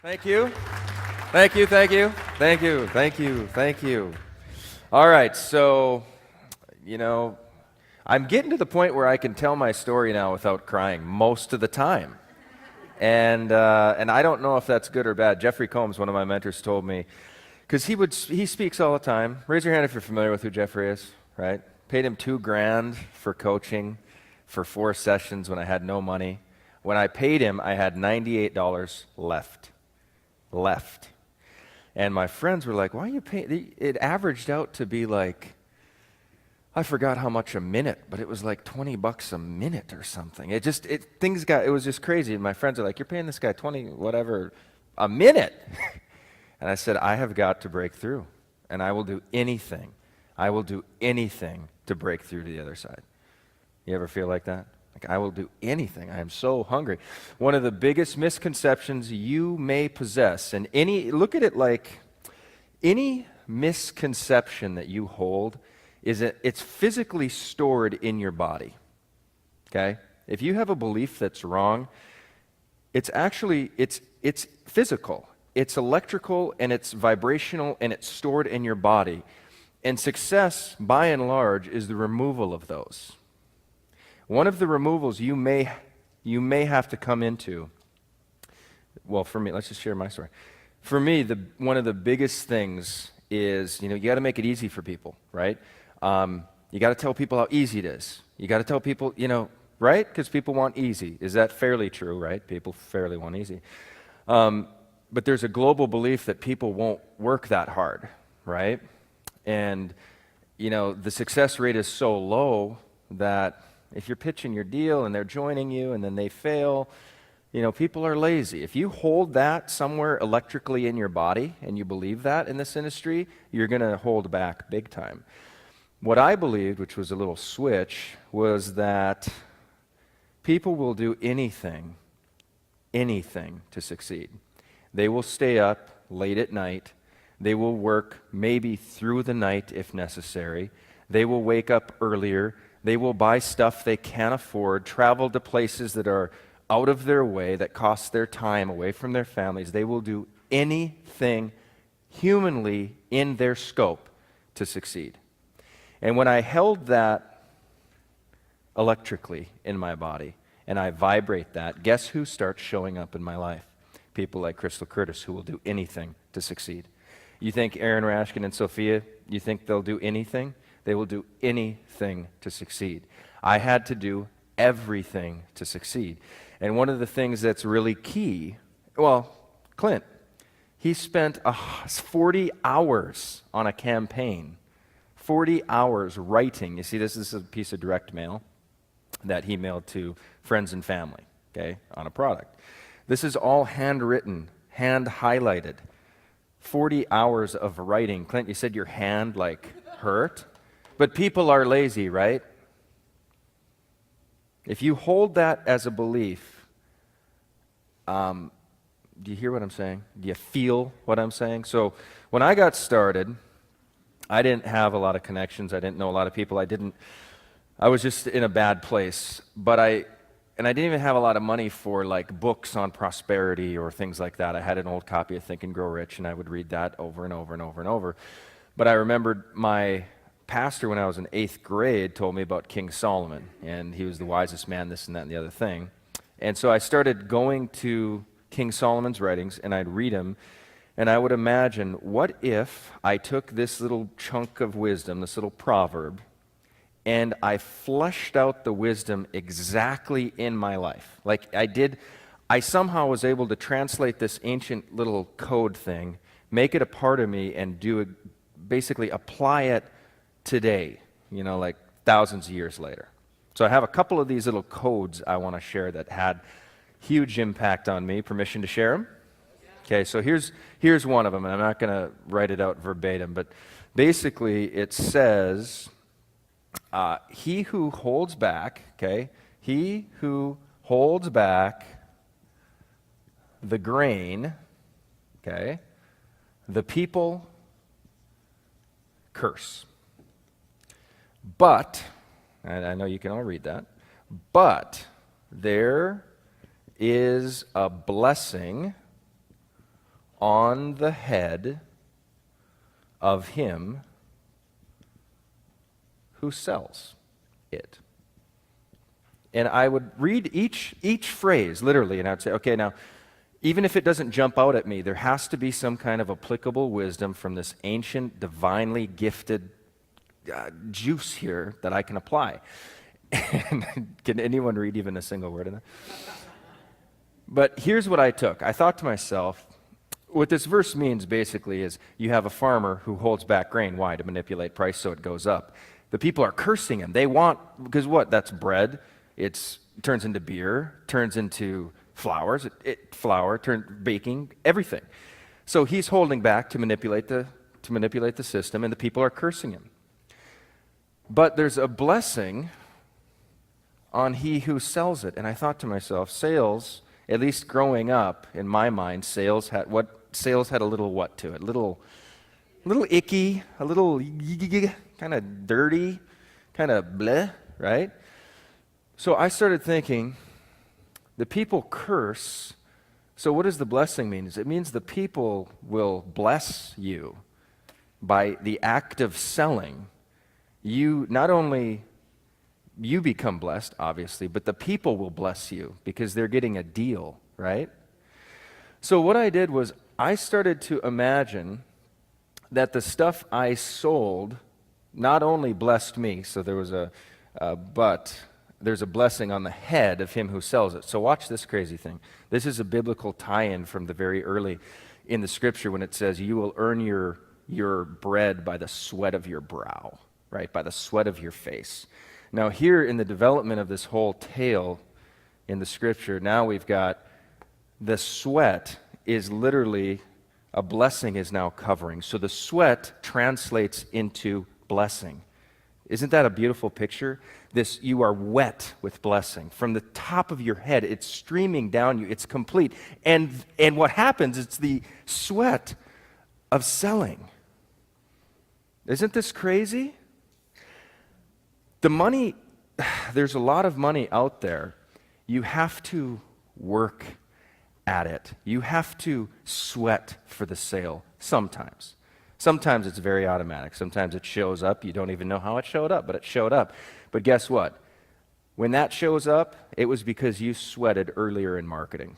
Thank you. Thank you, thank you, thank you, thank you, thank you. All right, so, you know, I'm getting to the point where I can tell my story now without crying most of the time. And I don't know if that's good or bad. Jeffrey Combs, one of my mentors, told me, because he speaks all the time. Raise your hand if you're familiar with who Jeffrey is, right? Paid him $2,000 for coaching for 4 sessions when I had no money. When I paid him, I had $98 left. And my friends were like, why are you paying? It averaged out to be like, I forgot how much a minute, but it was like $20 a minute or something. It was just crazy. And my friends are like, you're paying this guy 20, whatever, a minute. And I said, I have got to break through, and I will do anything. I will do anything to break through to the other side. You ever feel like that? Like, I will do anything. I am so hungry. One of the biggest misconceptions you may possess, and look at it like any misconception that you hold is that it's physically stored in your body. Okay? If you have a belief that's wrong, it's physical. It's electrical and it's vibrational and it's stored in your body. And success, by and large, is the removal of those. One of the removals you may have to come into, well, for me, let's just share my story. For me, one of the biggest things is, you got to make it easy for people, right? You got to tell people how easy it is. You got to tell people, right? Because people want easy. Is that fairly true, right? People fairly want easy. But there's a global belief that people won't work that hard, right? And, the success rate is so low that if you're pitching your deal and they're joining you and then they fail, people are lazy. If you hold that somewhere electrically in your body and you believe that in this industry, you're going to hold back big time. What I believed, which was a little switch, was that people will do anything to succeed. They will stay up late at night. They will work maybe through the night if necessary. They will wake up earlier. They will buy stuff they can't afford, travel to places that are out of their way, that cost their time away from their families. They will do anything humanly in their scope to succeed. And when I held that electrically in my body and I vibrate that, guess who starts showing up in my life? People like Crystal Curtis, who will do anything to succeed. You think Aaron Rashkin and Sophia, you think they'll do anything? They will do anything to succeed. I had to do everything to succeed. And one of the things that's really key, Clint, he spent 40 hours on a campaign, 40 hours writing. You see, this is a piece of direct mail that he mailed to friends and family, okay, on a product. This is all handwritten, hand highlighted. 40 hours of writing. Clint, you said your hand hurt? But people are lazy, right? If you hold that as a belief, do you hear what I'm saying? Do you feel what I'm saying? So when I got started, I didn't have a lot of connections. I didn't know a lot of people. I was just in a bad place. I didn't even have a lot of money for books on prosperity or things like that. I had an old copy of Think and Grow Rich, and I would read that over and over and over and over. But I remembered my pastor, when I was in 8th grade, told me about King Solomon, and he was the wisest man, this and that and the other thing. And so I started going to King Solomon's writings, and I'd read them, and I would imagine, what if I took this little chunk of wisdom, this little proverb, and I fleshed out the wisdom exactly in my life. I somehow was able to translate this ancient little code thing, make it a part of me, and basically apply it today, thousands of years later. So I have a couple of these little codes I want to share that had huge impact on me. Permission to share them? Okay, so here's one of them, and I'm not going to write it out verbatim, but basically it says, he who holds back the grain, the people curse. But, and I know you can all read that, but there is a blessing on the head of him who sells it. And I would read each phrase literally, and I'd say, okay, now, even if it doesn't jump out at me, there has to be some kind of applicable wisdom from this ancient, divinely gifted juice here that I can apply. And can anyone read even a single word in that? But here's what I took. I thought to myself, what this verse means basically is you have a farmer who holds back grain. Why? To manipulate price so it goes up. The people are cursing him. They want, because what? That's bread. It turns into beer, turns into flours, flour, baking, everything. So he's holding back to manipulate the system, and the people are cursing him. But there's a blessing on he who sells it. And I thought to myself, sales, at least growing up, in my mind, sales had a little what to it? A little icky, a little kind of dirty, kind of bleh, right? So I started thinking, the people curse. So what does the blessing mean? It means the people will bless you by the act of selling. You not only you become blessed, obviously, but the people will bless you because they're getting a deal, right? So what I did was I started to imagine that the stuff I sold not only blessed me, so there was but there's a blessing on the head of him who sells it. So watch this crazy thing. This is a biblical tie-in from the very early in the scripture when it says, you will earn your bread by the sweat of your brow, right? By the sweat of your face. Now here in the development of this whole tale in the scripture, now we've got the sweat is literally a blessing is now covering. So the sweat translates into blessing. Isn't that a beautiful picture? You are wet with blessing. From the top of your head, it's streaming down you. It's complete. And what happens, it's the sweat of selling. Isn't this crazy? The money, there's a lot of money out there. You have to work at it. You have to sweat for the sale sometimes. Sometimes it's very automatic. Sometimes it shows up. You don't even know how it showed up, but it showed up. But guess what? When that shows up, it was because you sweated earlier in marketing.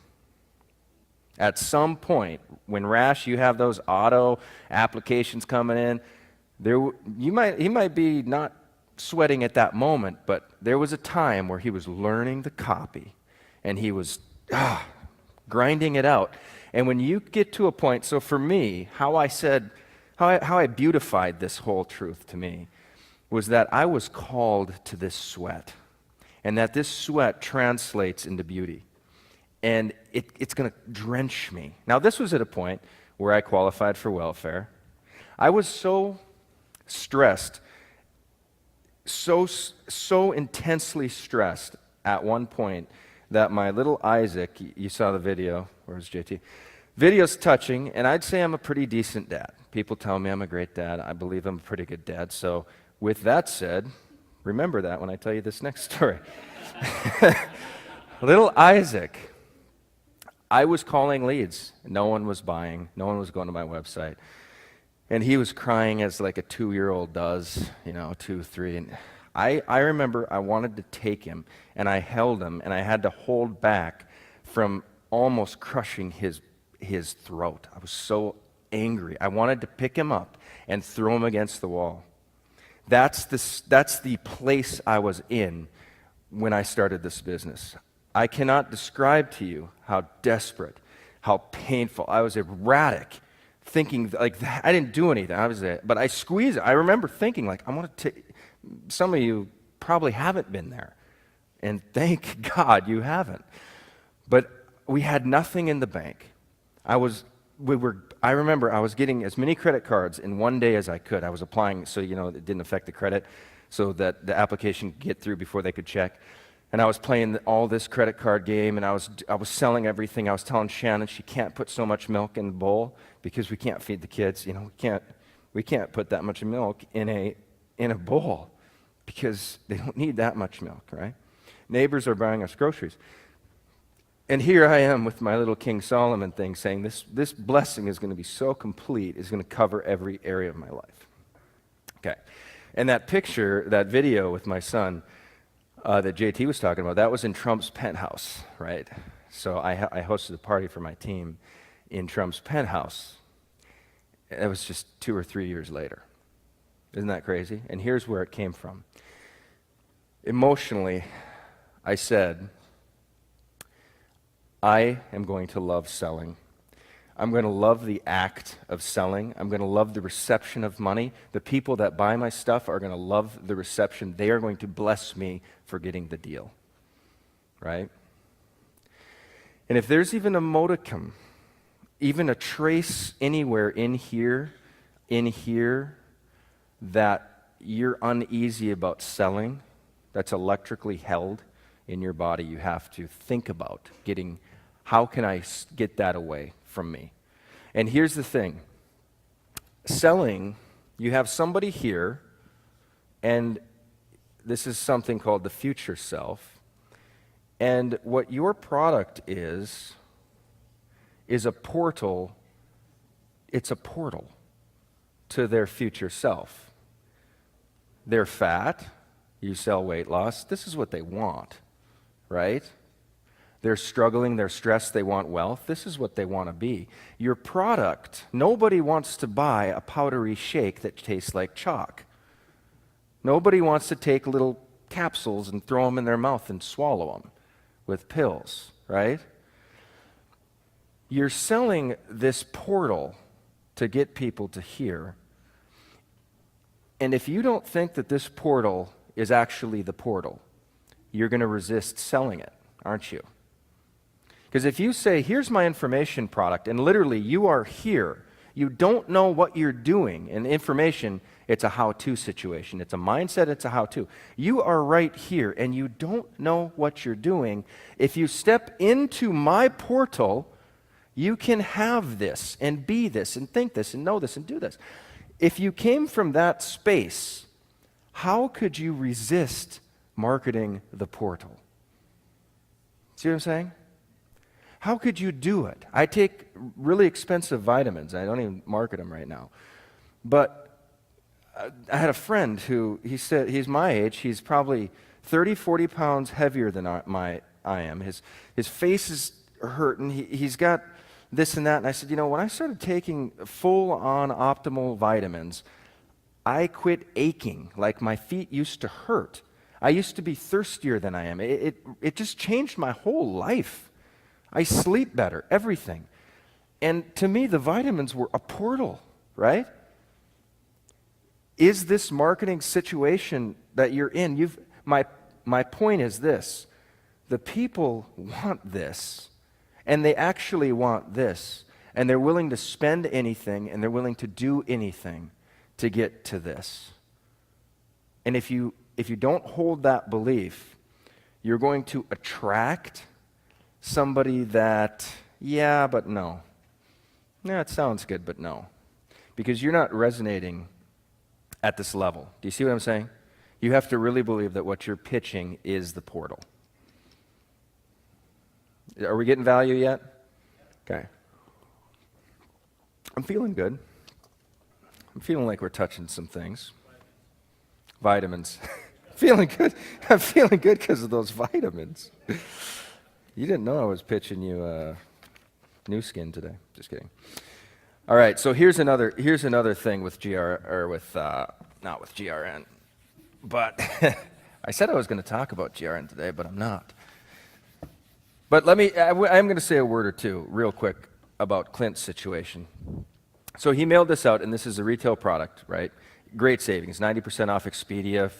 At some point, when you have those auto applications coming in, he might be not sweating at that moment, but there was a time where he was learning the copy and he was grinding it out. And when you get to a point, so for me, how I beautified this whole truth to me was that I was called to this sweat, and that this sweat translates into beauty. And it's going to drench me. Now, this was at a point where I qualified for welfare. I was so stressed, so intensely stressed at one point that my little Isaac, you saw the video, where's JT? Video's touching, and I'd say I'm a pretty decent dad. People tell me I'm a great dad. I believe I'm a pretty good dad. So with that said, remember that when I tell you this next story. Little Isaac, I was calling leads. No one was buying. No one was going to my website. And he was crying as like a 2-year-old does, 2, 3. And I remember I wanted to take him, and I held him, and I had to hold back from almost crushing his throat. I was so angry. I wanted to pick him up and throw him against the wall. That's the place I was in when I started this business. I cannot describe to you how desperate, how painful. I was erratic, thinking like I didn't do anything. But I squeezed it. I remember thinking like, I want to take. Some of you probably haven't been there, and thank God you haven't. But we had nothing in the bank. I remember I was getting as many credit cards in one day as I could. I was applying so it didn't affect the credit, so that the application could get through before they could check. And I was playing all this credit card game, and I was selling everything. I was telling Shannon she can't put so much milk in the bowl because we can't feed the kids. We can't put that much milk in a bowl because they don't need that much milk, right? Neighbors are buying us groceries. And here I am with my little King Solomon thing saying this blessing is going to be so complete, it's going to cover every area of my life. Okay. And that picture, that video with my son that JT was talking about, that was in Trump's penthouse, right? So I hosted a party for my team in Trump's penthouse. It was just 2 or 3 years later. Isn't that crazy? And here's where it came from. Emotionally, I said, I am going to love selling. I'm going to love the act of selling. I'm going to love the reception of money. The people that buy my stuff are going to love the reception. They are going to bless me for getting the deal. Right? And if there's even a modicum, even a trace anywhere in here, that you're uneasy about selling, that's electrically held in your body, you have to think about how can I get that away from me? And here's the thing. Selling, you have somebody here, and this is something called the future self, and what your product is a portal. It's a portal to their future self. They're fat. You sell weight loss. This is what they want, right? They're struggling, they're stressed, they want wealth. This is what they want to be. Your product, nobody wants to buy a powdery shake that tastes like chalk. Nobody wants to take little capsules and throw them in their mouth and swallow them with pills, right? You're selling this portal to get people to hear. And if you don't think that this portal is actually the portal, you're going to resist selling it, aren't you? Because if you say, here's my information product, and literally you are here, you don't know what you're doing. And information, it's a how-to situation. It's a mindset, it's a how-to. You are right here, and you don't know what you're doing. If you step into my portal, you can have this, and be this, and think this, and know this, and do this. If you came from that space, how could you resist marketing the portal? See what I'm saying? How could you do it? I take really expensive vitamins. I don't even market them right now. But I had a friend who, he said, he's my age. He's probably 30, 40 pounds heavier than I am. His face is hurting. He's got this and that. And I said, when I started taking full-on optimal vitamins, I quit aching like my feet used to hurt. I used to be thirstier than I am. It just changed my whole life. I sleep better, everything. And to me, the vitamins were a portal, right? Is this marketing situation that you're in, my point is this. The people want this, and they actually want this, and they're willing to spend anything, and they're willing to do anything to get to this. And if you don't hold that belief, you're going to attract somebody that, yeah, but no. Yeah, it sounds good, but no. Because you're not resonating at this level. Do you see what I'm saying? You have to really believe that what you're pitching is the portal. Are we getting value yet? Okay. I'm feeling good. I'm feeling like we're touching some things. Vitamins. Feeling good. I'm feeling good because of those vitamins. You didn't know I was pitching you new skin today. Just kidding. All right, so here's another thing with not with GRN, but I said I was going to talk about GRN today, but I'm not. But I'm going to say a word or two real quick about Clint's situation. So he mailed this out, and this is a retail product, right? Great savings, 90% off Expedia,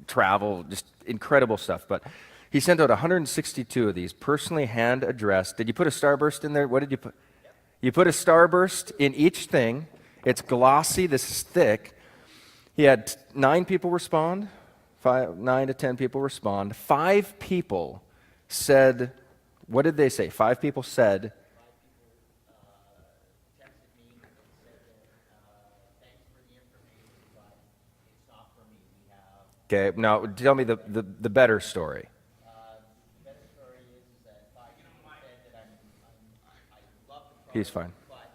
travel, just incredible stuff. But he sent out 162 of these, personally hand addressed. Did you put a starburst in there? What did you put? Yep. You put a starburst in each thing. It's glossy. This is thick. He had 9 people respond, 9 to 10 people respond. 5 people said, what did they say? 5 people said, texted me and said that thanks for the information, but it's not for me. We have. okay, now tell me the better story. The better story is that 5 people he's fine. but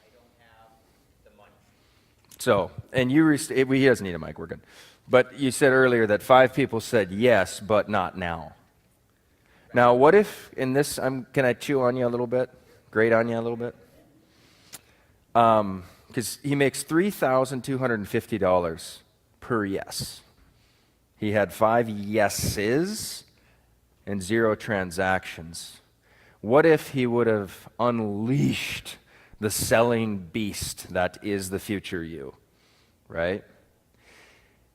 I don't have the money. So, and he doesn't need a mic, we're good. But you said earlier that 5 people said yes, but not now. Now, what if in this, can I chew on you a little bit? Grate on you a little bit? Because he makes $3,250 per yes. He had 5 yeses and 0 transactions. What if he would have unleashed the selling beast that is the future you, right?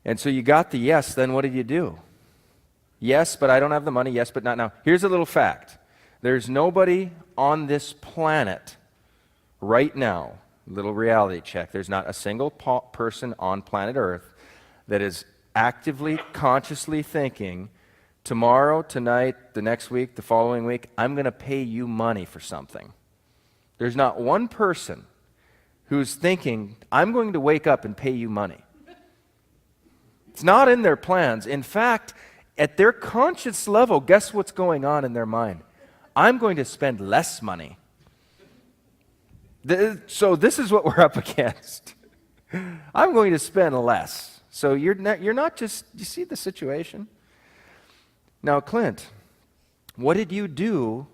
And so you got the yes, then what did you do? Yes, but I don't have the money. Yes, but not now. Here's a little fact. There's nobody on this planet right now, little reality check, there's not a single person on planet Earth that is actively, consciously thinking, tomorrow, tonight, the next week, the following week, I'm going to pay you money for something. There's not one person who's thinking, I'm going to wake up and pay you money. It's not in their plans. In fact, at their conscious level, guess what's going on in their mind? I'm going to spend less money. So this is what we're up against. I'm going to spend less. So you're not just, you see the situation? Now, Clint, what did you do?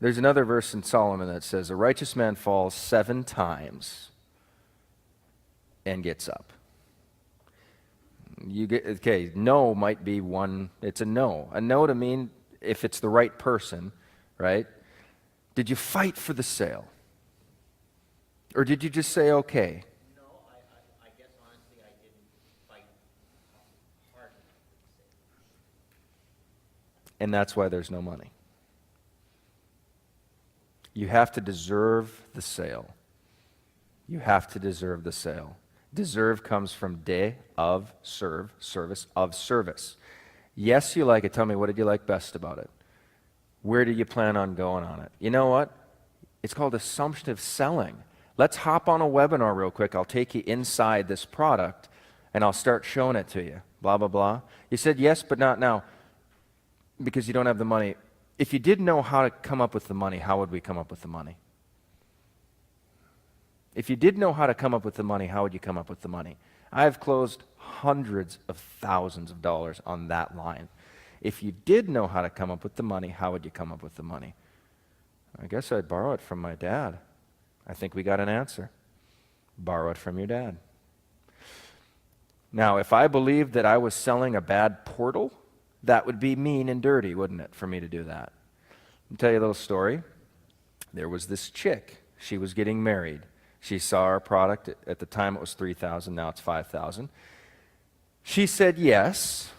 There's another verse in Solomon that says, a righteous man falls 7 times and gets up. Okay, no might be one, it's a no. A no to mean if it's the right person, right? Did you fight for the sale? Or did you just say okay? No, I guess honestly I didn't fight hard enough for the sale. And that's why there's no money. You have to deserve the sale. You have to deserve the sale. Deserve comes from de, of, serve, service, of service. Yes, you like it. Tell me, what did you like best about it? Where do you plan on going on it? You know what? It's called assumptive selling. Let's hop on a webinar real quick. I'll take you inside this product, and I'll start showing it to you. Blah, blah, blah. You said yes, but not now, because you don't have the money. If you did know how to come up with the money, how would we come up with the money? If you did know how to come up with the money, how would you come up with the money? I've closed hundreds of thousands of dollars on that line. If you did know how to come up with the money, how would you come up with the money? I guess I'd borrow it from my dad. I think we got an answer. Borrow it from your dad. Now, if I believed that I was selling a bad portal, that would be mean and dirty, wouldn't it, for me to do that? I'll tell you a little story. There was this chick. She was getting married. She saw our product. At the time, it was $3,000. Now it's $5,000. She said yes.